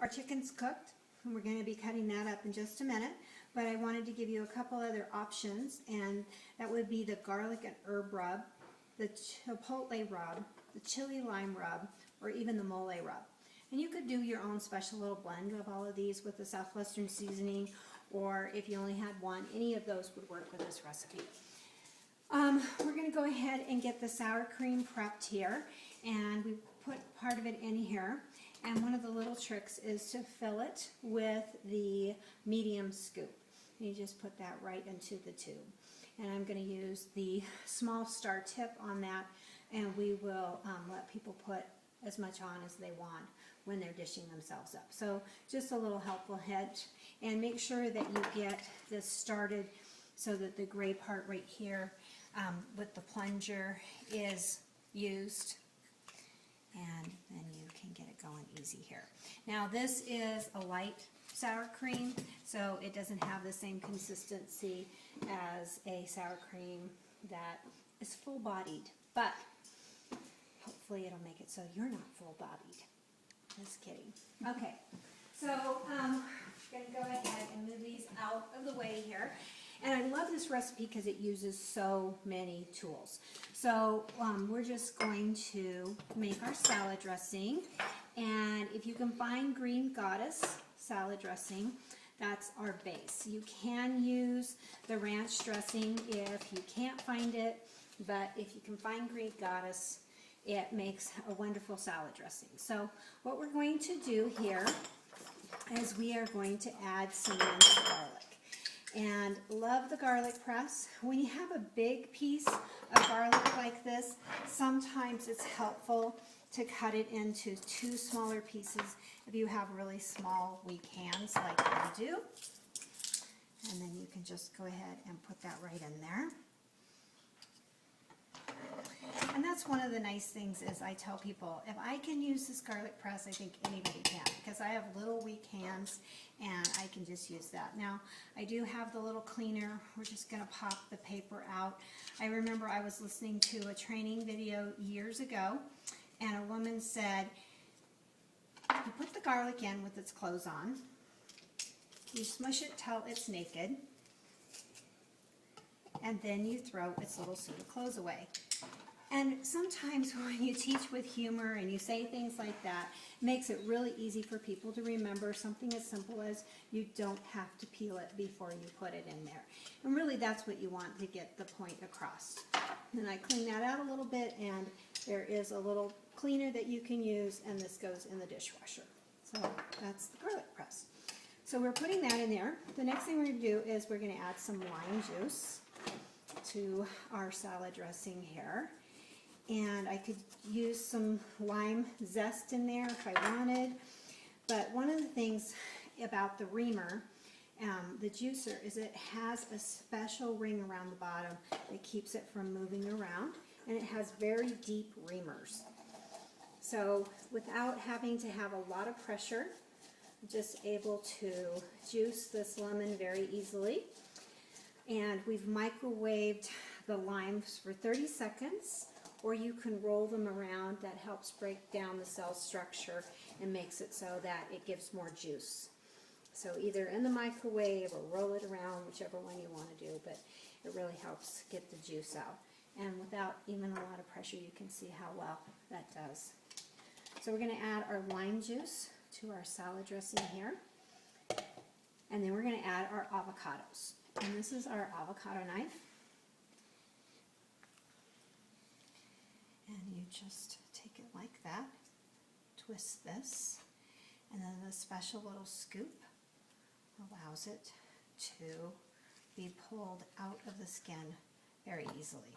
Our chicken's cooked, and we're going to be cutting that up in just a minute, but I wanted to give you a couple other options, and that would be the garlic and herb rub, the chipotle rub, the chili lime rub, or even the mole rub. And you could do your own special little blend of all of these with the Southwestern seasoning, or if you only had one, any of those would work with this recipe. We're going to go ahead and get the sour cream prepped here, and we put part of it in here. And one of the little tricks is to fill it with the medium scoop. You just put that right into the tube. And I'm going to use the small star tip on that, and we will let people put as much on as they want when they're dishing themselves up. So just a little helpful hint, and make sure that you get this started so that the gray part right here with the plunger is used, and then you can get it going easy here. Now this is a light sour cream, so it doesn't have the same consistency as a sour cream that is full-bodied, but hopefully it'll make it so you're not full-bodied. Just kidding. Okay, so I'm going to go ahead and move these out of the way here. And I love this recipe because it uses so many tools. So we're just going to make our salad dressing. And if you can find Green Goddess salad dressing, that's our base. You can use the ranch dressing if you can't find it, but if you can find Green Goddess, it makes a wonderful salad dressing. So what we're going to do here is we are going to add some minced garlic. And love the garlic press. When you have a big piece of garlic like this, sometimes it's helpful to cut it into 2 smaller pieces if you have really small, weak hands like I do. And then you can just go ahead and put that right in there. And that's one of the nice things is I tell people, if I can use this garlic press, I think anybody can, because I have little weak hands and I can just use that. Now, I do have the little cleaner. We're just going to pop the paper out. I remember I was listening to a training video years ago, and a woman said, you put the garlic in with its clothes on, you smush it till it's naked, and then you throw its little suit of clothes away. And sometimes when you teach with humor and you say things like that, it makes it really easy for people to remember something as simple as you don't have to peel it before you put it in there. And really that's what you want to get the point across. And I clean that out a little bit, and there is a little cleaner that you can use, and this goes in the dishwasher. So that's the garlic press. So we're putting that in there. The next thing we're going to do is we're going to add some lime juice to our salad dressing here. And I could use some lime zest in there if I wanted. But one of the things about the reamer, the juicer, is it has a special ring around the bottom that keeps it from moving around. And it has very deep reamers. So without having to have a lot of pressure, I'm just able to juice this lemon very easily. And we've microwaved the limes for 30 seconds. Or you can roll them around. That helps break down the cell structure and makes it so that it gives more juice. So either in the microwave or roll it around, whichever one you want to do, but it really helps get the juice out. And without even a lot of pressure, you can see how well that does. So we're going to add our lime juice to our salad dressing here. And then we're going to add our avocados. And this is our avocado knife. And you just take it like that, twist this, and then the special little scoop allows it to be pulled out of the skin very easily.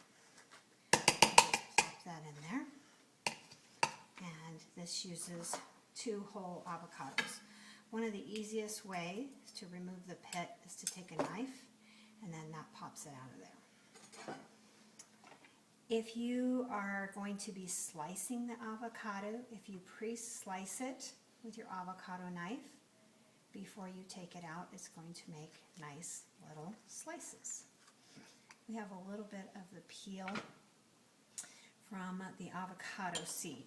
Just plop that in there. And this uses 2 whole avocados. One of the easiest ways to remove the pit is to take a knife, and then that pops it out of there. If you are going to be slicing the avocado, if you pre-slice it with your avocado knife before you take it out, it's going to make nice little slices. We have a little bit of the peel from the avocado seed.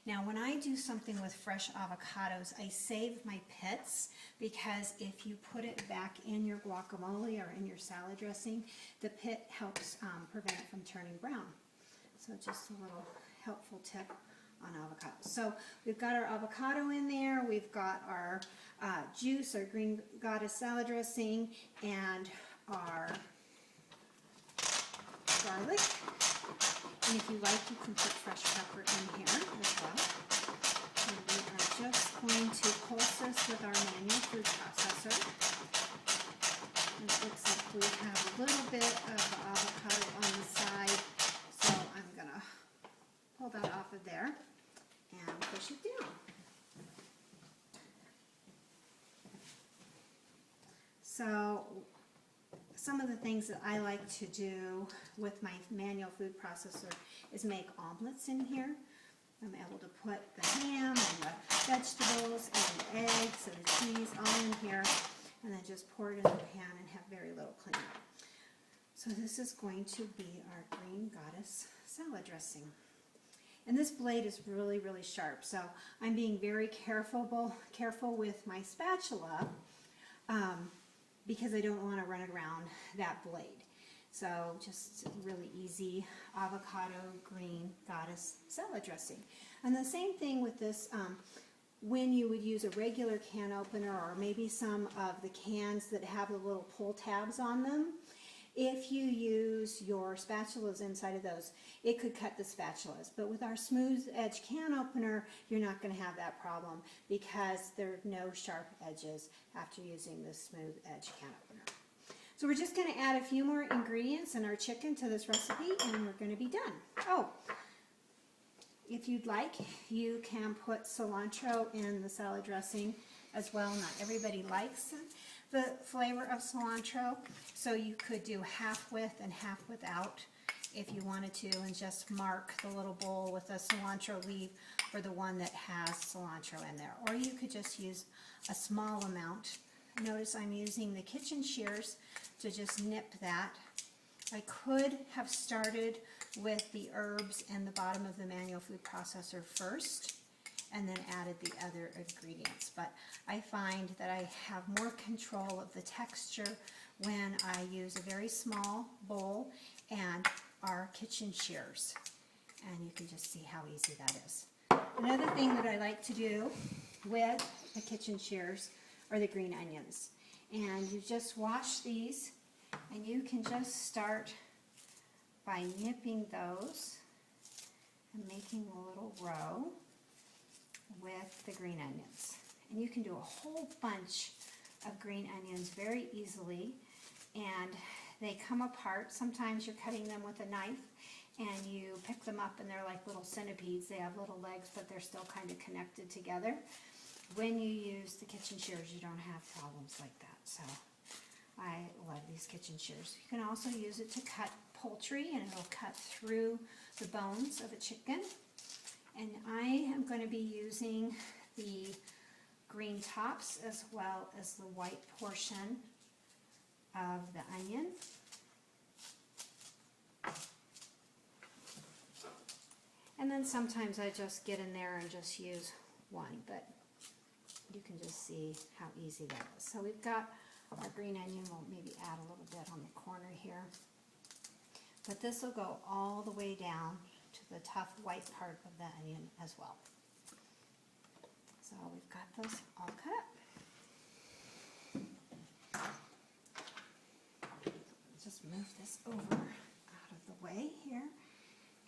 Now when I do something with fresh avocados, I save my pits, because if you put it back in your guacamole or in your salad dressing, the pit helps prevent it from turning brown. So just a little helpful tip on avocado. So we've got our avocado in there, we've got our juice, our green goddess salad dressing, and our garlic. And if you like, you can put fresh pepper in here as well. And we are just going to pulse this with our manual food processor. And it looks like we have a little bit of avocado on the side, so I'm going to pull that off of there and push it down. So some of the things that I like to do with my manual food processor is make omelets in here. I'm able to put the ham and the vegetables and the eggs and the cheese all in here, and then just pour it in the pan and have very little cleanup. So this is going to be our green goddess salad dressing. And this blade is really, really sharp, so I'm being very careful with my spatula, because I don't want to run around that blade. So just really easy avocado green goddess salad dressing. And the same thing with this, when you would use a regular can opener, or maybe some of the cans that have the little pull tabs on them, if you use your spatulas inside of those, it could cut the spatulas. But with our smooth edge can opener, you're not going to have that problem, because there are no sharp edges after using this smooth edge can opener. So we're just going to add a few more ingredients in our chicken to this recipe, and we're going to be done. Oh, if you'd like, you can put cilantro in the salad dressing as well. Not everybody likes the flavor of cilantro, so you could do half with and half without if you wanted to, and just mark the little bowl with a cilantro leaf for the one that has cilantro in there. Or you could just use a small amount. Notice I'm using the kitchen shears to just nip that. I could have started with the herbs and the bottom of the manual food processor first, and then added the other ingredients. But I find that I have more control of the texture when I use a very small bowl and our kitchen shears. And you can just see how easy that is. Another thing that I like to do with the kitchen shears are the green onions. And you just wash these, and you can just start by nipping those and making a little row with the green onions. And you can do a whole bunch of green onions very easily, and they come apart. Sometimes you're cutting them with a knife and you pick them up and they're like little centipedes. They have little legs, but they're still kind of connected together. When you use the kitchen shears, you don't have problems like that. So I love these kitchen shears. You can also use it to cut poultry, and it'll cut through the bones of a chicken. And I am going to be using the green tops as well as the white portion of the onion. And then sometimes I just get in there and just use one, but you can just see how easy that is. So we've got our green onion. We'll maybe add a little bit on the corner here. But this will go all the way down to the tough white part of the onion as well. So we've got those all cut up. Just move this over out of the way here,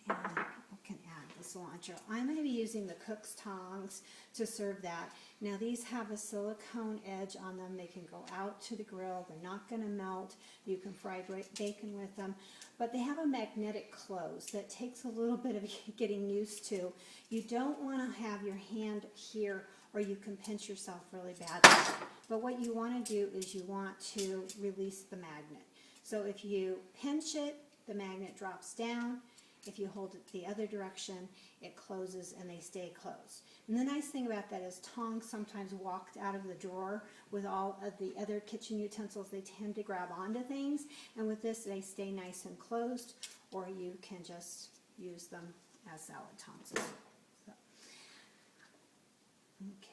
and then people can add the cilantro. I'm going to be using the cook's tongs to serve that. Now these have a silicone edge on them. They can go out to the grill. They're not going to melt. You can fry bacon with them, but they have a magnetic close that takes a little bit of getting used to. You don't want to have your hand here, or you can pinch yourself really badly. But what you want to do is you want to release the magnet. So if you pinch it, the magnet drops down. If you hold it the other direction, it closes and they stay closed. And the nice thing about that is tongs sometimes walked out of the drawer with all of the other kitchen utensils. They tend to grab onto things, and with this they stay nice and closed, or you can just use them as salad tonsils. So, okay.